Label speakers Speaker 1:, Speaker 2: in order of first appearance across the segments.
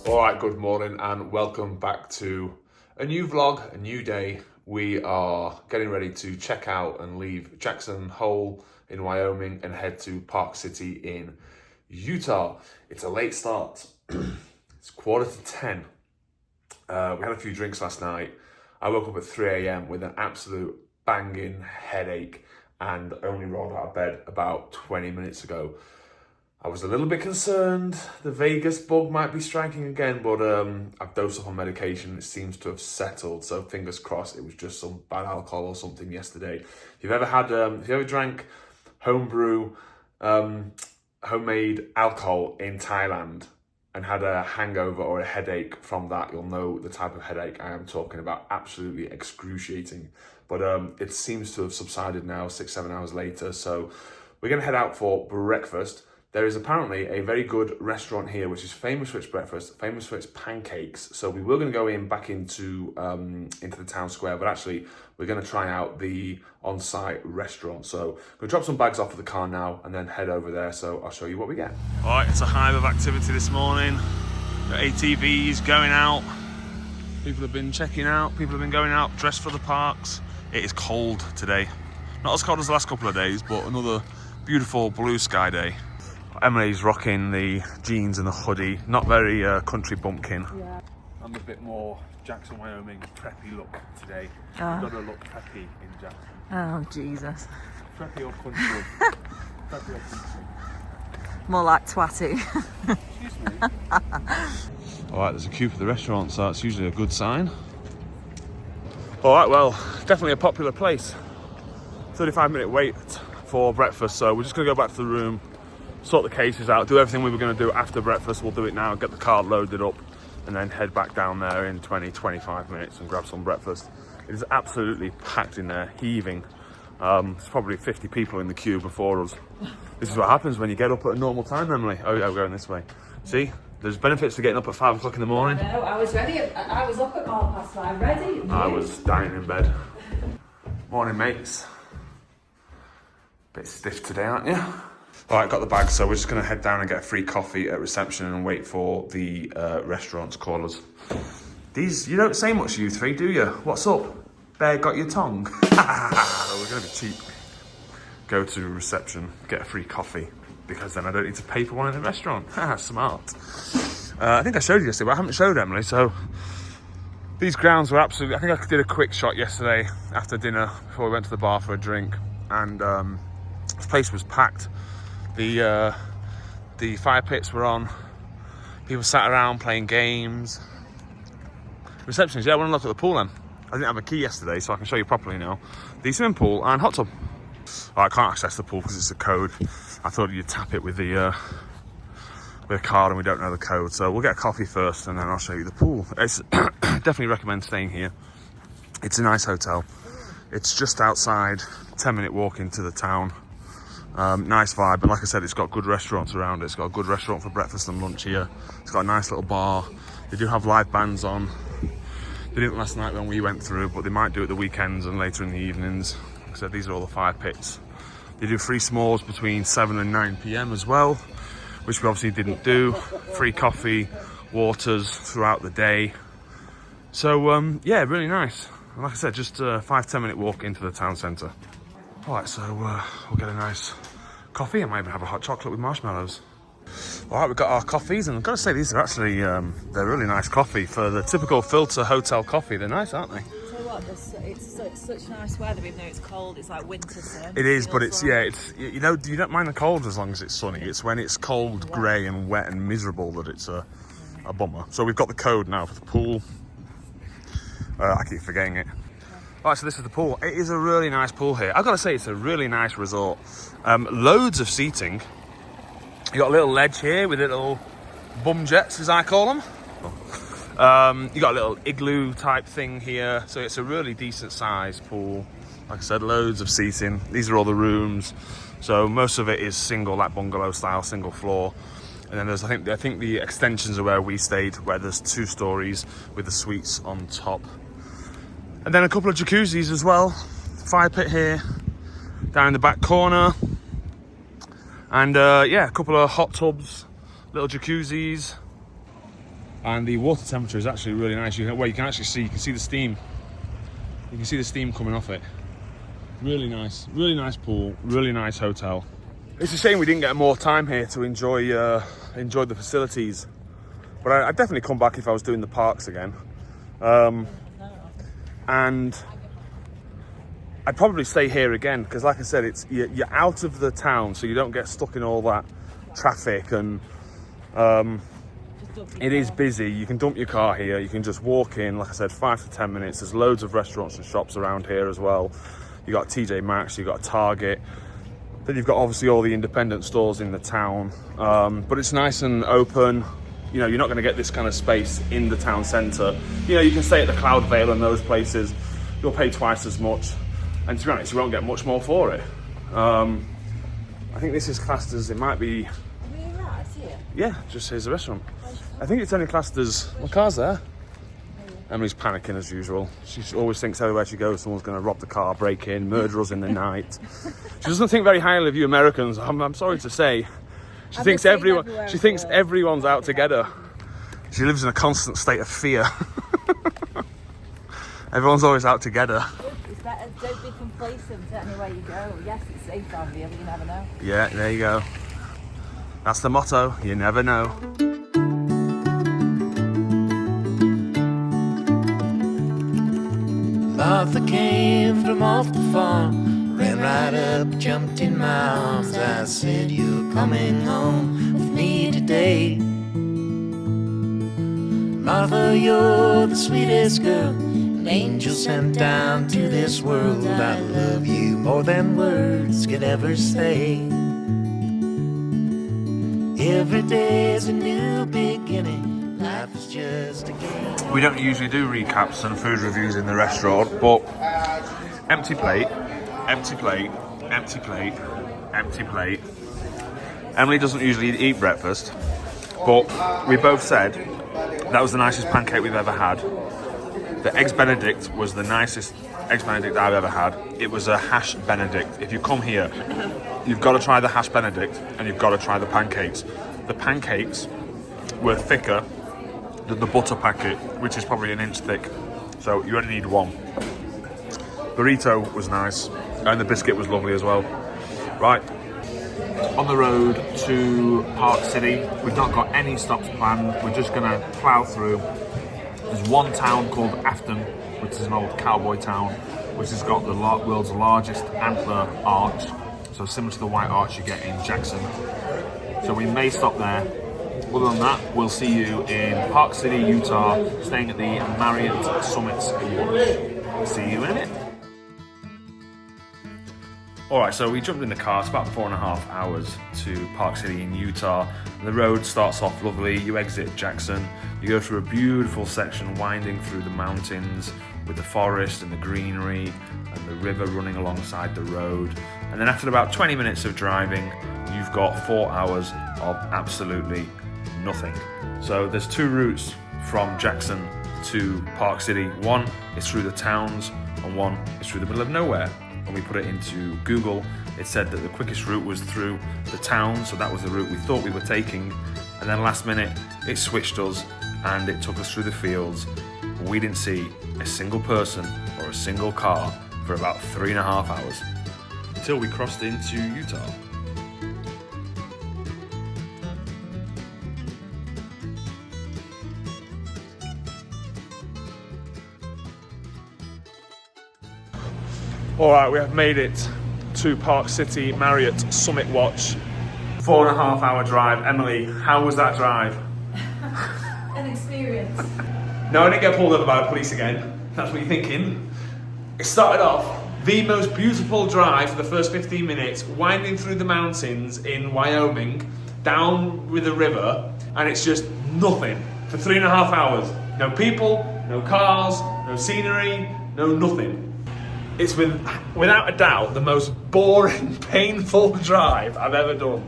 Speaker 1: All right, good morning and welcome back to a new vlog, a new day. We are getting ready to check out and leave Jackson Hole in Wyoming and head to Park City in Utah. It's a late start. It's 9:45. We had a few drinks last night. I woke up at 3 a.m. with an absolute banging headache and only rolled out of bed about 20 minutes ago. I was a little bit concerned the Vegas bug might be striking again, but I've dosed up on medication. It seems to have settled, so fingers crossed it was just some bad alcohol or something yesterday. If you've ever drank homebrew, homemade alcohol in Thailand and had a hangover or a headache from that, you'll know the type of headache I am talking about. Absolutely excruciating. But it seems to have subsided now, 6-7 hours later. So we're going to head out for breakfast. There is apparently a very good restaurant here, which is famous for its breakfast, famous for its pancakes. So we were going to go back into the town square, but actually we're going to try out the on-site restaurant. So we're going to drop some bags off of the car now and then head over there. So I'll show you what we get. All right, it's a hive of activity this morning. Got ATVs going out. People have been checking out. People have been going out dressed for the parks. It is cold today. Not as cold as the last couple of days, but another beautiful blue sky day. Emily's rocking the jeans and the hoodie, not very country bumpkin. Yeah. I'm a bit more Jackson Wyoming preppy look today. You've got to look preppy in Jackson.
Speaker 2: Oh, Jesus.
Speaker 1: Preppy or country? Preppy or country?
Speaker 2: More like twatty.
Speaker 1: Excuse me. Alright, there's a queue for the restaurant, so that's usually a good sign. Alright, well, definitely a popular place. 35-minute wait for breakfast, so we're just going to go back to the room, sort the cases out, do everything we were going to do after breakfast. We'll do it now, get the car loaded up, and then head back down there in 20-25 minutes and grab some breakfast. It is absolutely packed in there, heaving. There's probably 50 people in the queue before us. This is what happens when you get up at a normal time, Emily. Oh yeah, we're going this way. See, there's benefits to getting up at 5 o'clock in the morning.
Speaker 2: I know, I was ready. I was up at 5:30, ready.
Speaker 1: I was dying in bed. Morning, mates. Bit stiff today, aren't you? All right, got the bag, so we're just going to head down and get a free coffee at reception and wait for the restaurant's callers. You don't say much, you three, do you? What's up? Bear got your tongue? We're going to be cheap. Go to reception, get a free coffee, because then I don't need to pay for one in the restaurant. Smart. I think I showed you yesterday, but I haven't showed Emily, so these grounds were absolutely... I think I did a quick shot yesterday after dinner before we went to the bar for a drink, and this place was packed. The fire pits were on. People sat around playing games. Receptionist, yeah, I want to look at the pool then. I didn't have a key yesterday, so I can show you properly now. The swimming pool and hot tub. Oh, I can't access the pool because it's a code. I thought you'd tap it with a card, and we don't know the code. So we'll get a coffee first, and then I'll show you the pool. It's definitely recommend staying here. It's a nice hotel. It's just outside, 10-minute walk into the town. Nice vibe, and like I said, it's got good restaurants around it. It's got a good restaurant for breakfast and lunch here. It's got a nice little bar. They do have live bands on. They didn't last night when we went through, but they might do it the weekends and later in the evenings. Like I said, these are all the fire pits. They do free s'mores between 7 and 9 p.m. as well, which we obviously didn't do. Free coffee, waters throughout the day. So yeah, really nice. And like I said, just a 5-10 minute walk into the town centre. All right, so we'll get a nice coffee. I might even have a hot chocolate with marshmallows. All right, we've got our coffees, and I've got to say these are actually, they're really nice coffee. For the typical filter hotel coffee, they're nice, aren't they?
Speaker 2: Tell you what, it's such nice weather, even though it's cold. It's like winter, so
Speaker 1: it is, but it's, yeah, it's, you know, you don't mind the cold as long as it's sunny. It's when it's cold, grey and wet and miserable that it's a bummer. So we've got the code now for the pool. I keep forgetting it. All right, so this is the pool. It is a really nice pool here. I've got to say, it's a really nice resort. Loads of seating. You got a little ledge here with little bum jets, as I call them. You got a little igloo type thing here. So it's a really decent sized pool. Like I said, loads of seating. These are all the rooms. So most of it is single, like bungalow style, single floor. And then there's, I think the extensions are where we stayed, where there's 2 stories with the suites on top. And then a couple of jacuzzis as well. Fire pit here, down in the back corner. And yeah, a couple of hot tubs, little jacuzzis. And the water temperature is actually really nice. You can actually see, you can see the steam. You can see the steam coming off it. Really nice pool, really nice hotel. It's a shame we didn't get more time here to enjoy the facilities. But I'd definitely come back if I was doing the parks again. And I'd probably stay here again because, like I said, you're out of the town, so you don't get stuck in all that traffic, and it is busy. You can dump your car here. You can just walk in, like I said, 5 to 10 minutes. There's loads of restaurants and shops around here as well. You got TJ Maxx, you got Target. Then you've got obviously all the independent stores in the town, but it's nice and open. You know, you're not going to get this kind of space in the town centre. You know, you can stay at the Cloud Vale and those places. You'll pay twice as much, and to be honest, you won't get much more for it. I think this is classed as, it might be. Yeah, just here's the restaurant. I think it's only classed as, my car's there. Emily's panicking as usual. She always thinks everywhere she goes, someone's going to rob the car, break in, murder us in the night. She doesn't think very highly of you Americans, I'm sorry to say. She thinks everyone's out to get her. She lives in a constant state of fear. Everyone's always out to get her.
Speaker 2: It's better, don't be complacent anywhere you go. Yes, it's safe down here, but you never know.
Speaker 1: Yeah, there you go. That's the motto, you never know.
Speaker 3: Martha came from off the farm, ran right up, jumped in my arms. I said, you're coming home with me today. Martha, you're the sweetest girl, an angel sent down to this world. I love you more than words could ever say. Every day's a new beginning, life is just a game.
Speaker 1: We don't usually do recaps and food reviews in the restaurant, but empty plate, empty plate, empty plate, empty plate. Emily doesn't usually eat breakfast, but we both said that was the nicest pancake we've ever had. The Eggs Benedict was the nicest Eggs Benedict I've ever had. It was a hash Benedict. If you come here, you've got to try the hash Benedict and you've got to try the pancakes. The pancakes were thicker than the butter packet, which is probably an inch thick. So you only need one. Burrito was nice and the biscuit was lovely as well. Right, on the road to Park City. We've not got any stops planned. We're just gonna plough through. There's one town called Afton, which is an old cowboy town, which has got the world's largest antler arch. So similar to the white arch you get in Jackson. So we may stop there. Other than that, we'll see you in Park City, Utah, staying at the Marriott Summits Lodge. See you in a minute. Alright, so we jumped in the car. It's about 4.5 hours to Park City in Utah. The road starts off lovely. You exit Jackson. You go through a beautiful section winding through the mountains with the forest and the greenery and the river running alongside the road. And then after about 20 minutes of driving, you've got 4 hours of absolutely nothing. So there's two routes from Jackson to Park City. One is through the towns and one is through the middle of nowhere. When we put it into Google, it said that the quickest route was through the town, so that was the route we thought we were taking. And then last minute, it switched us and it took us through the fields. We didn't see a single person or a single car for about 3.5 hours until we crossed into Utah. All right, we have made it to Park City Marriott Summit Watch. 4.5 hour drive. Emily, how was that drive?
Speaker 2: An experience.
Speaker 1: No, I didn't get pulled over by the police again. That's what you're thinking. It started off the most beautiful drive for the first 15 minutes, winding through the mountains in Wyoming, down with the river, and it's just nothing for 3.5 hours. No people, no cars, no scenery, no nothing. It's without a doubt the most boring, painful drive I've ever done.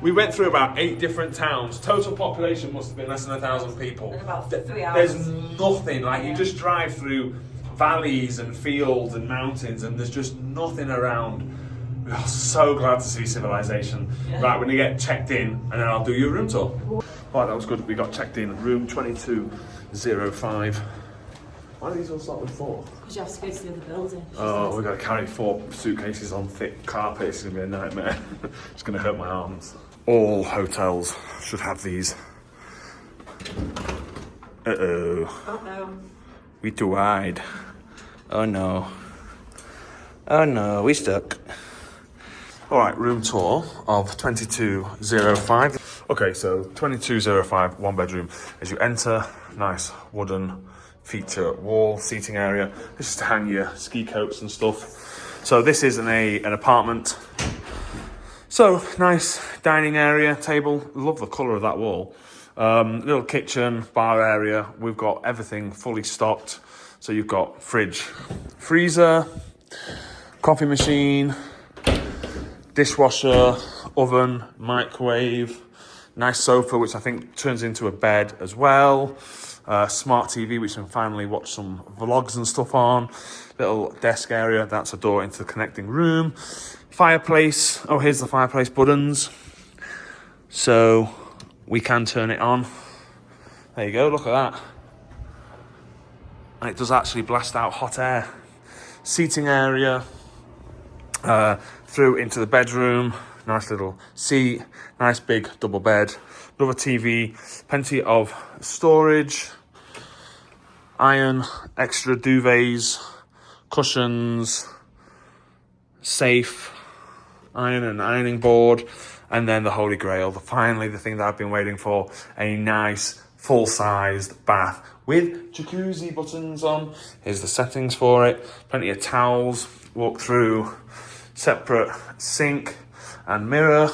Speaker 1: We went through about 8 different towns. Total population must have been less than 1,000 people.
Speaker 2: In about 3 hours.
Speaker 1: There's nothing. Like, you just drive through valleys and fields and mountains and there's just nothing around. We are so glad to see civilization. Yeah. Right, we're gonna get checked in and then I'll do your room tour. Right, that was good. We got checked in. Room 2205. Why do these all start with 4?
Speaker 2: Because you have to go to the other building.
Speaker 1: Oh, we've got to carry 4 suitcases on thick carpet. It's going to be a nightmare. It's going to hurt my arms. All hotels should have these. Uh-oh.
Speaker 2: Oh no.
Speaker 1: We too wide. Oh no. Oh no, we stuck. All right, room tour of 2205. Okay, so 2205, 1 bedroom. As you enter, nice wooden feature wall seating area. This is to hang your ski coats and stuff. So this is an apartment. So nice dining area, table. Love the colour of that wall. Little kitchen, bar area. We've got everything fully stocked. So you've got fridge, freezer, coffee machine, dishwasher, oven, microwave, nice sofa, which I think turns into a bed as well. Smart TV, which you can finally watch some vlogs and stuff on. Little desk area, that's a door into the connecting room. Fireplace, oh, here's the fireplace buttons. So we can turn it on. There you go, look at that. And it does actually blast out hot air. Seating area, through into the bedroom. Nice little seat, nice big double bed, another TV, plenty of storage, iron, extra duvets, cushions, safe, iron and ironing board, and then the holy grail, finally the thing that I've been waiting for, a nice full-sized bath with jacuzzi buttons on. Here's the settings for it, plenty of towels, walk through, separate sink and mirror,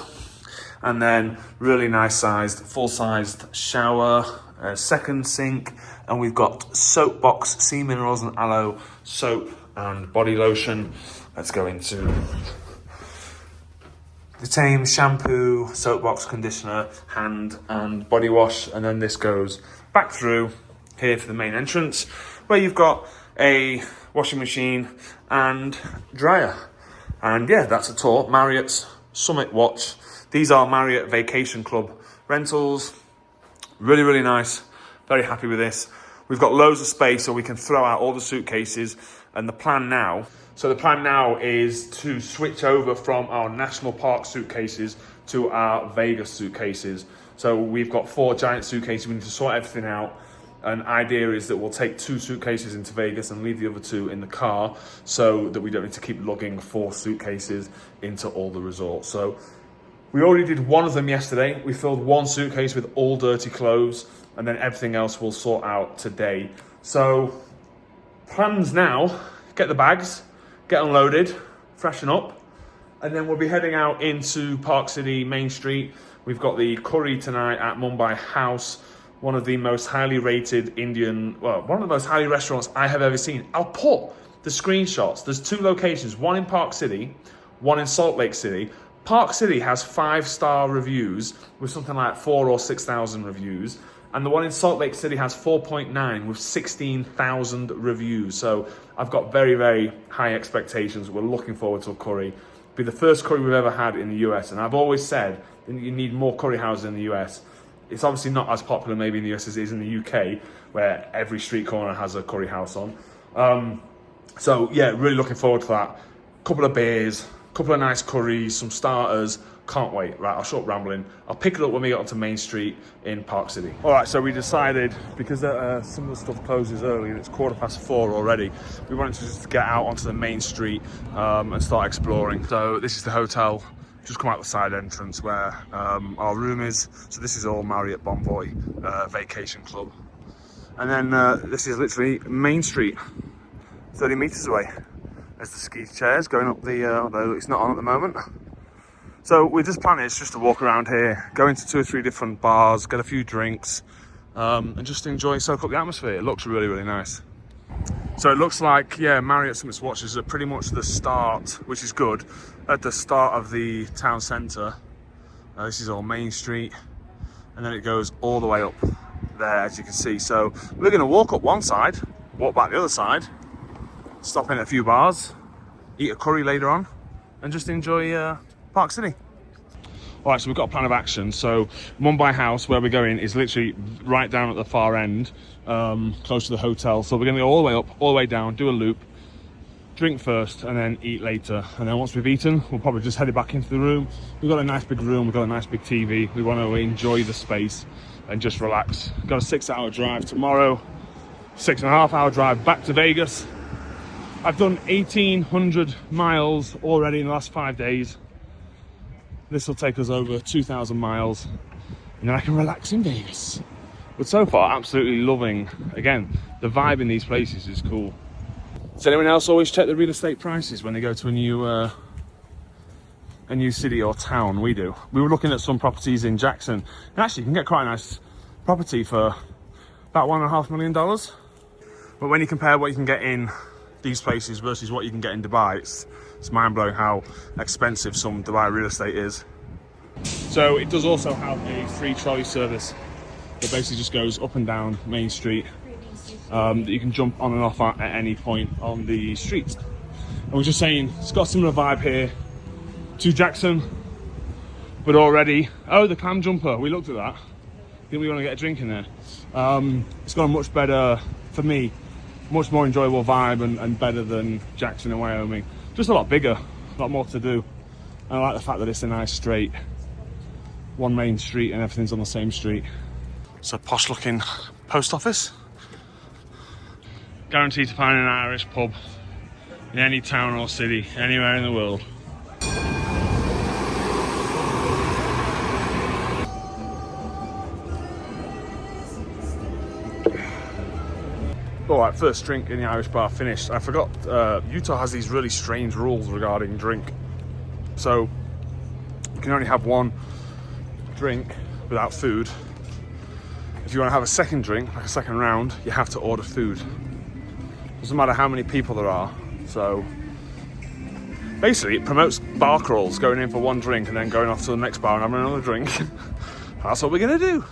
Speaker 1: and then really nice sized, full-sized shower, second sink, and we've got soap box, sea minerals and aloe soap and body lotion. Let's go into the same shampoo, soap box, conditioner, hand and body wash, and then this goes back through here to the main entrance where you've got a washing machine and dryer. And yeah, that's a tour. Marriott's Summit Watch. These are Marriott Vacation Club rentals. Really, really nice. Very happy with this. We've got loads of space so we can throw out all the suitcases. And the plan now is to switch over from our national park suitcases to our Vegas suitcases. So we've got 4 giant suitcases. We need to sort everything out. An idea is that we'll take 2 suitcases into Vegas and leave the other 2 in the car so that we don't need to keep lugging 4 suitcases into all the resorts. So we already did one of them yesterday. We filled 1 suitcase with all dirty clothes, and then everything else we'll sort out today. So plans now, get the bags, get unloaded, freshen up, and then we'll be heading out into Park City, Main Street. We've got the curry tonight at Mumbai House. One of the most highly rated one of the most highly restaurants I have ever seen. I'll put the screenshots. There's 2 locations, one in Park City, one in Salt Lake City. Park City has 5-star reviews with something like 4,000 or 6,000 reviews. And the one in Salt Lake City has 4.9 with 16,000 reviews. So I've got very, very high expectations. We're looking forward to a curry. It'll be the first curry we've ever had in the US. And I've always said that you need more curry houses in the US. It's obviously not as popular maybe in the US as it is in the UK, where every street corner has a curry house on. So yeah, really looking forward to that. Couple of beers, couple of nice curries, some starters. Can't wait. Right, I'll shut rambling. I'll pick it up when we get onto Main Street in Park City. All right, so we decided, because some of the stuff closes early and it's 4:15 already, we wanted to just get out onto the Main Street and start exploring. So this is the hotel. Just come out the side entrance where our room is. So this is all Marriott Bonvoy Vacation Club. And then this is literally Main Street, 30 meters away. There's the ski chairs going up although it's not on at the moment. So we're just planning just to walk around here, go into 2 or 3 different bars, get a few drinks, and just soak up the atmosphere. It looks really, really nice. So it looks like, yeah, Marriott Summit Watches are pretty much the start, which is good, at the start of the town centre. This is all Main Street, and then it goes all the way up there, as you can see. So we're going to walk up one side, walk back the other side, stop in at a few bars, eat a curry later on, and just enjoy Park City. All right, so we've got a plan of action. So Mumbai House, where we're going, is literally right down at the far end, close to the hotel. So we're going to go all the way up, all the way down, do a loop, drink first, and then eat later. And then once we've eaten, we'll probably just head back into the room. We've got a nice big room, we've got a nice big TV. We want to enjoy the space and just relax. Got a 6-hour drive tomorrow, 6.5-hour drive back to Vegas. I've done 1,800 miles already in the last 5 days. This will take us over 2,000 miles, and then I can relax in Vegas. But so far, absolutely loving, again, the vibe in these places is cool. Does anyone else always check the real estate prices when they go to a new city or town? We do. We were looking at some properties in Jackson, and actually you can get quite a nice property for about $1.5 million. But when you compare what you can get in these places versus what you can get in Dubai, it's mind-blowing how expensive some Dubai real estate is. So it does also have a free trolley service that basically just goes up and down Main Street, that you can jump on and off at any point on the street. And we're just saying, it's got a similar vibe here to Jackson, but already, oh, the clam jumper, we looked at that. I think we want to get a drink in there. It's got a much better, for me, much more enjoyable vibe and better than Jackson and Wyoming. Just a lot bigger, a lot more to do. And I like the fact that it's a nice straight, one main street and everything's on the same street. It's a posh looking post office. Guaranteed to find an Irish pub in any town or city, anywhere in the world. Alright, first drink in the Irish bar finished. I forgot, Utah has these really strange rules regarding drink. So, you can only have one drink without food. If you want to have a second drink, like a second round, you have to order food. Doesn't matter how many people there are. So, basically it promotes bar crawls, going in for one drink and then going off to the next bar and having another drink. That's what we're going to do.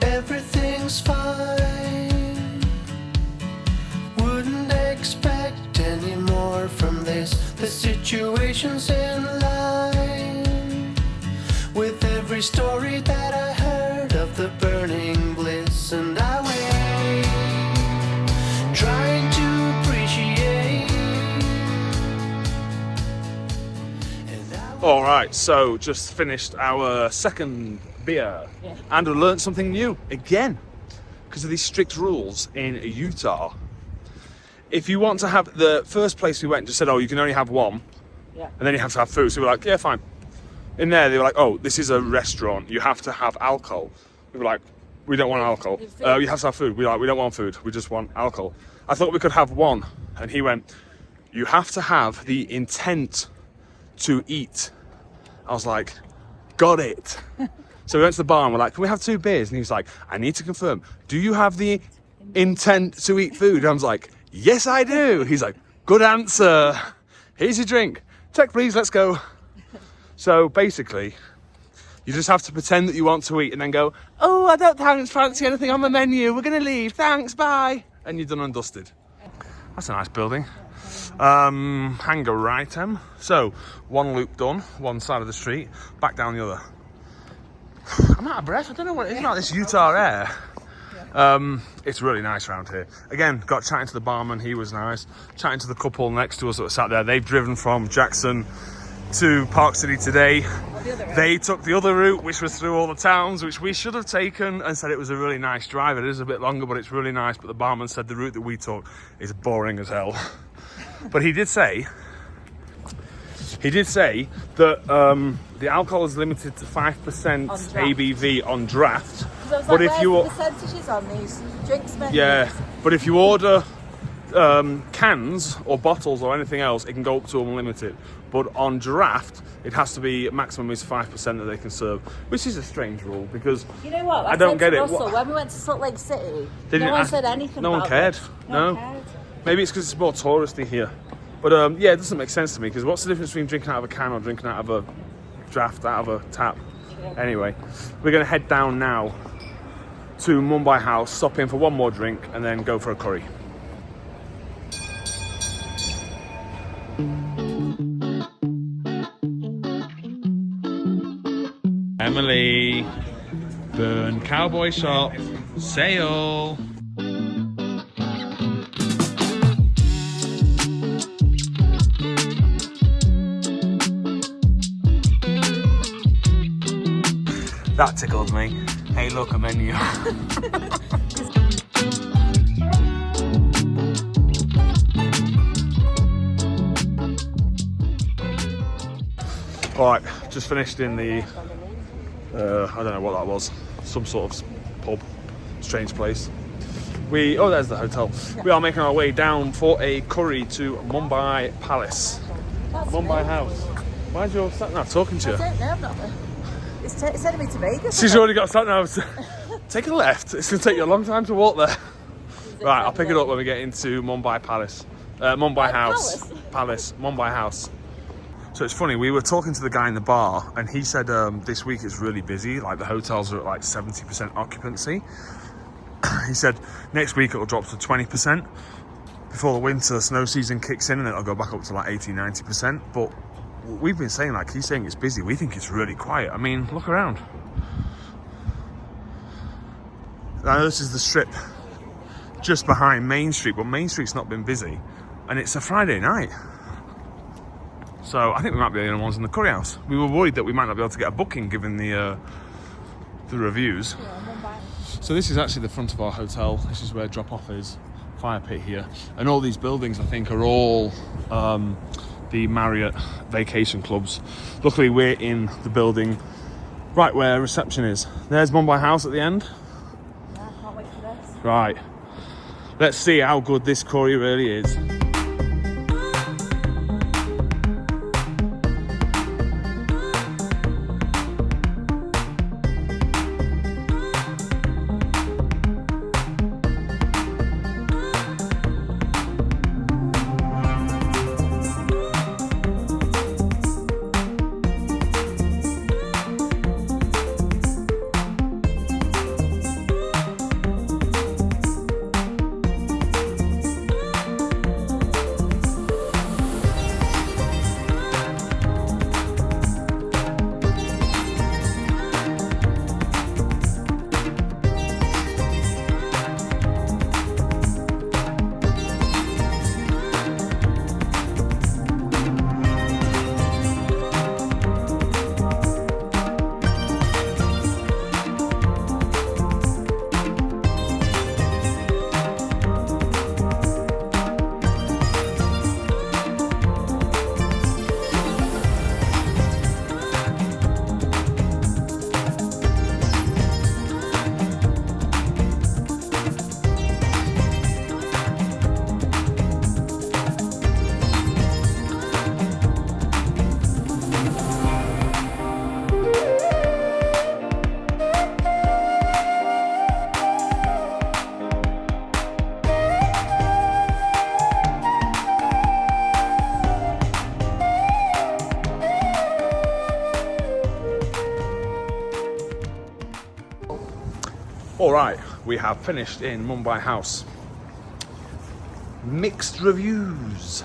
Speaker 3: Everything's fine. Wouldn't expect any more from this. The situation's in line with every story that I heard of the burning bliss, and I wait, trying to appreciate.
Speaker 1: All right, so just finished our second beer, and we learned something new again because of these strict rules in Utah. If you want to have, the first place we went just said, oh, you can only have one, and then you have to have food. So we were like, yeah, fine. In there they were like, oh, this is a restaurant, you have to have alcohol. We were like, we don't want alcohol. You have to have food. We were like, we don't want food, we just want alcohol. I thought we could have one, and he went, you have to have the intent to eat. I was like, got it. So we went to the bar and we're like, can we have 2 beers? And he was like, I need to confirm, do you have the intent to eat food? And I was like, yes, I do. He's like, good answer. Here's your drink. Check, please, let's go. So basically, you just have to pretend that you want to eat and then go, oh, I don't fancy anything on the menu. We're going to leave. Thanks, bye. And you're done and dusted. That's a nice building. Hangar item. So, one loop done, one side of the street, back down the other. I'm out of breath. I don't know what it is about this Utah air. It's really nice around here. Again, got chatting to the barman. He was nice. Chatting to the couple next to us that were sat there. They've driven from Jackson to Park City today. They took the other route, which was through all the towns, which we should have taken, and said it was a really nice drive. It is a bit longer, but it's really nice. But the barman said the route that we took is boring as hell. But he did say that the alcohol is limited to 5% ABV on draft.
Speaker 2: But if you percentages on these drinks menus?
Speaker 1: Yeah, but if you order cans or bottles or anything else, it can go up to unlimited. But on draft, it has to be maximum is 5% that they can serve, which is a strange rule because
Speaker 2: you know what?
Speaker 1: I don't get it.
Speaker 2: Russell, when we went to Salt Lake City, no one said anything.
Speaker 1: No one cared. No. Maybe it's because it's more touristy here. But yeah, it doesn't make sense to me because what's the difference between drinking out of a can or drinking out of a draft, out of a tap? Yeah. Anyway, we're going to head down now to Mumbai House, stop in for one more drink, and then go for a curry. Emily, Burn Cowboy Shop, sale. That tickled me. Hey, look, a menu. Alright, just finished in the, I don't know what that was, some sort of pub, strange place. Oh, there's the hotel. We are making our way down for a curry to Mumbai Palace. Mumbai House. Why is your sat nav talking to you?
Speaker 2: I don't know, I'm not. It's sending me to Vegas.
Speaker 1: She's already got sat nav. Take a left. It's going to take you a long time to walk there. Right, I'll pick it up when we get into Mumbai Palace. Mumbai House. Palace. Mumbai House. So it's funny, we were talking to the guy in the bar and he said this week it's really busy, like the hotels are at like 70% occupancy. He said next week it'll drop to 20% before the winter snow season kicks in, and then it'll go back up to like 80-90%. But we've been saying, like, he's saying it's busy, we think it's really quiet. I mean, look around. I know this is the strip just behind Main Street, but Main Street's not been busy, and it's a Friday night. So I think we might be the only ones in the curry house. We were worried that we might not be able to get a booking given the reviews. So this is actually the front of our hotel. This is where drop-off is. Fire pit here. And all these buildings, I think, are all the Marriott vacation clubs. Luckily, we're in the building right where reception is. There's Mumbai House at the end.
Speaker 2: Yeah, I can't wait for this.
Speaker 1: Right. Let's see how good this curry really is. Alright, we have finished in Mumbai House. Mixed reviews.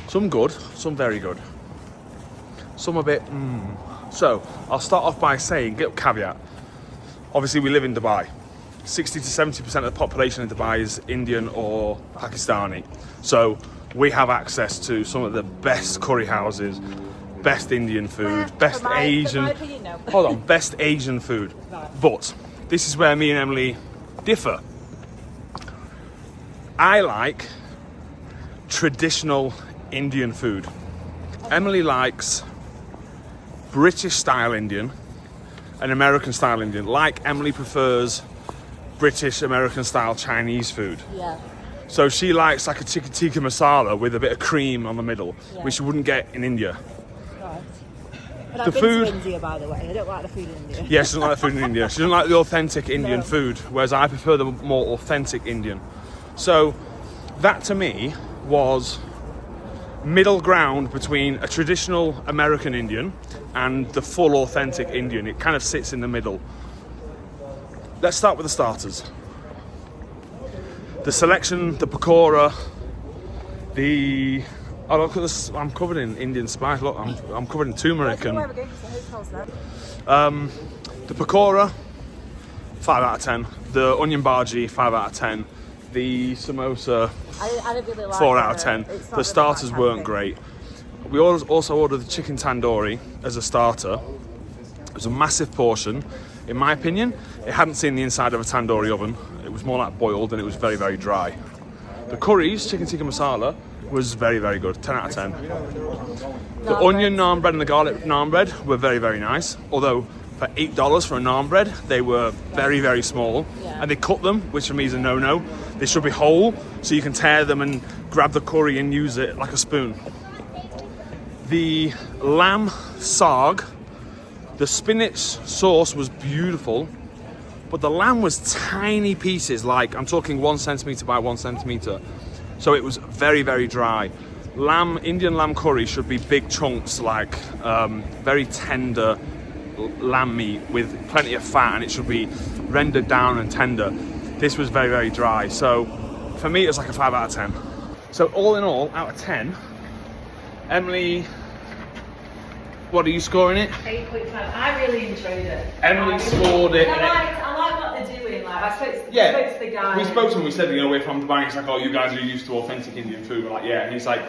Speaker 1: Some good, some very good. Some a bit, So, I'll start off by saying, caveat. Obviously, we live in Dubai. 60 to 70% of the population in Dubai is Indian or Pakistani. So, we have access to some of the best curry houses, best Indian food, best Asian... Hold on, best Asian food.
Speaker 2: Right.
Speaker 1: But this is where me and Emily differ. I like traditional Indian food. Emily likes British style Indian and American style Indian. Like Emily prefers British American style Chinese food.
Speaker 2: Yeah.
Speaker 1: So she likes like a tikka masala with a bit of cream on the middle,
Speaker 2: Yeah.
Speaker 1: which you wouldn't get in India.
Speaker 2: Right. But
Speaker 1: The
Speaker 2: I've been
Speaker 1: food-
Speaker 2: to India, by the way. I don't like the food in India.
Speaker 1: Yeah, she doesn't like the food in India. She doesn't like the authentic Indian
Speaker 2: No.
Speaker 1: food, whereas I prefer the more authentic Indian. So that to me was middle ground between a traditional American Indian and the full authentic Indian. It kind of sits in the middle. let's start with the starters. The selection, the pakora, oh look at this, I'm covered in Indian spice, look, I'm covered in turmeric and... the pakora, 5 out of 10. The onion bhaji, 5 out of 10. The samosa,
Speaker 2: I don't really like
Speaker 1: 4 out of 10. The starters weren't great. We also ordered the chicken tandoori as a starter. It was a massive portion. In my opinion, it hadn't seen the inside of a tandoori oven. It was more like boiled and it was very, very dry. The curries, chicken tikka masala, was very, very good. 10 out of 10. The onion naan bread and the garlic naan bread were very, very nice. Although for $8 for a naan bread, they were very, very small.
Speaker 2: Yeah.
Speaker 1: And they cut them, which for me is a no-no. They should be whole, so you can tear them and grab the curry and use it like a spoon. The lamb saag, the spinach sauce was beautiful, but the lamb was tiny pieces, like I'm talking 1 centimetre by 1 centimetre. So it was very, very dry. Indian lamb curry should be big chunks, like very tender lamb meat with plenty of fat, and it should be rendered down and tender. This was very, very dry. So for me, it was like a 5 out of 10. So all in all, out of 10, Emily, what are you scoring it?
Speaker 2: 8.5. I really enjoyed it.
Speaker 1: Emily scored it.
Speaker 2: I like what they're doing. Like I spoke to the guy.
Speaker 1: We spoke to him. We said, we're from Dubai. He's like, oh, you guys are used to authentic Indian food. We're like, yeah. And he's like,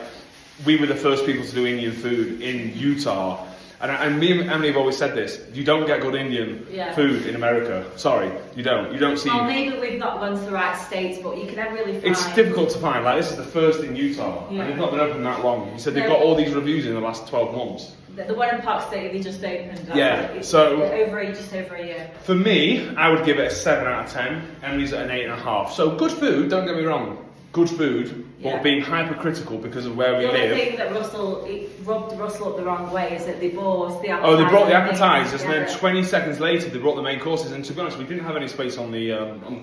Speaker 1: we were the first people to do Indian food in Utah. And me and Emily have always said this: you don't get good Indian food in America. Sorry, you don't. You don't see.
Speaker 2: Well, maybe we've not gone to the right states, but you can never really find.
Speaker 1: It's difficult to find. Like this is the first in Utah, and they've not been open that long. He said they've got all these reviews in the last 12 months.
Speaker 2: The one in Park City, they just opened.
Speaker 1: Yeah,
Speaker 2: just
Speaker 1: so
Speaker 2: over a year.
Speaker 1: For me, I would give it a 7 out of 10. Emily's at an 8.5. So good food. Don't get me wrong. Good food, but being hypercritical because of where we live.
Speaker 2: The other thing that rubbed Russell up the wrong way is that they brought the appetizers.
Speaker 1: Oh, they brought the appetizers, and then 20 seconds later they brought the main courses. And to be honest, we didn't have any space on the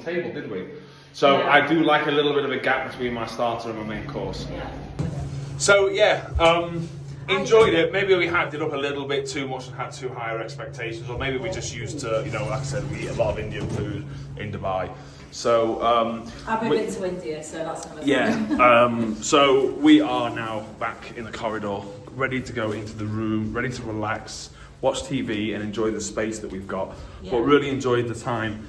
Speaker 1: table, did we? So I do like a little bit of a gap between my starter and my main course.
Speaker 2: Yeah.
Speaker 1: So enjoyed it. Maybe we hyped it up a little bit too much and had too higher expectations, or maybe we just used to, like I said, we eat a lot of Indian food in Dubai. So
Speaker 2: I've been to India, so that's another thing.
Speaker 1: Yeah. So we are now back in the corridor, ready to go into the room, ready to relax, watch TV, and enjoy the space that we've got. Yeah. But really enjoyed the time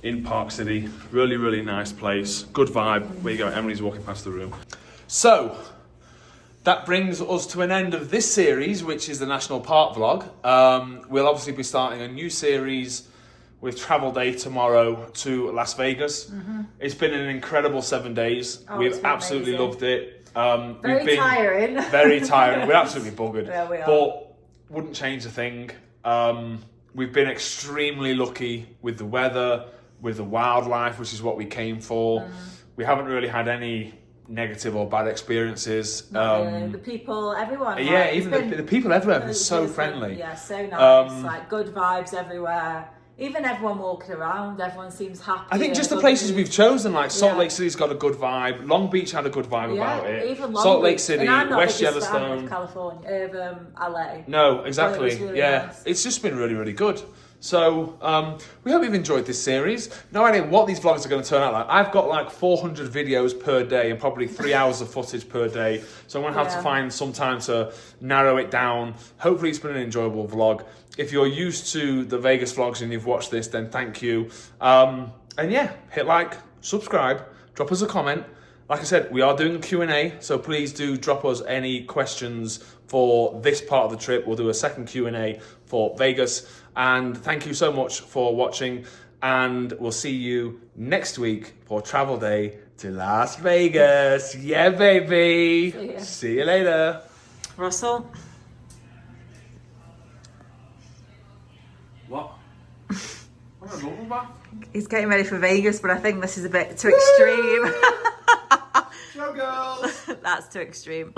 Speaker 1: in Park City. Really, really nice place. Good vibe. There you go. Emily's walking past the room. So that brings us to an end of this series, which is the National Park vlog. We'll obviously be starting a new series with travel day tomorrow to Las Vegas. Mm-hmm. It's been an incredible 7 days. We've absolutely loved it.
Speaker 2: Very tiring.
Speaker 1: Very tiring. We're absolutely buggered.
Speaker 2: Yeah, we are.
Speaker 1: But wouldn't change a thing. We've been extremely lucky with the weather, with the wildlife, which is what we came for. We haven't really had any negative or bad experiences.
Speaker 2: The people, everyone.
Speaker 1: Yeah, even the people everywhere have been so friendly.
Speaker 2: Yeah, so nice. Like good vibes everywhere. Even everyone walking around, everyone seems happy.
Speaker 1: I think just the places we've chosen, like Salt Lake City's got a good vibe. Long Beach had a good vibe about it.
Speaker 2: Even
Speaker 1: Salt Lake City, West Yellowstone,
Speaker 2: California, LA.
Speaker 1: No, exactly.
Speaker 2: Really nice.
Speaker 1: It's just been really, really good. So we hope you've enjoyed this series. No idea what these vlogs are going to turn out like. I've got like 400 videos per day and probably 3 hours of footage per day. So I'm going to have to find some time to narrow it down. Hopefully it's been an enjoyable vlog. If you're used to the Vegas vlogs and you've watched this, then thank you. And yeah, hit like, subscribe, drop us a comment. Like I said, we are doing a Q&A, so please do drop us any questions for this part of the trip. We'll do a second Q&A for Vegas. And thank you so much for watching. And we'll see you next week for travel day to Las Vegas. Yeah, baby. See you later.
Speaker 2: Russell?
Speaker 1: What? What a normal bath?
Speaker 2: He's getting ready for Vegas, but I think this is a bit too extreme.
Speaker 1: Go girls!
Speaker 2: That's too extreme.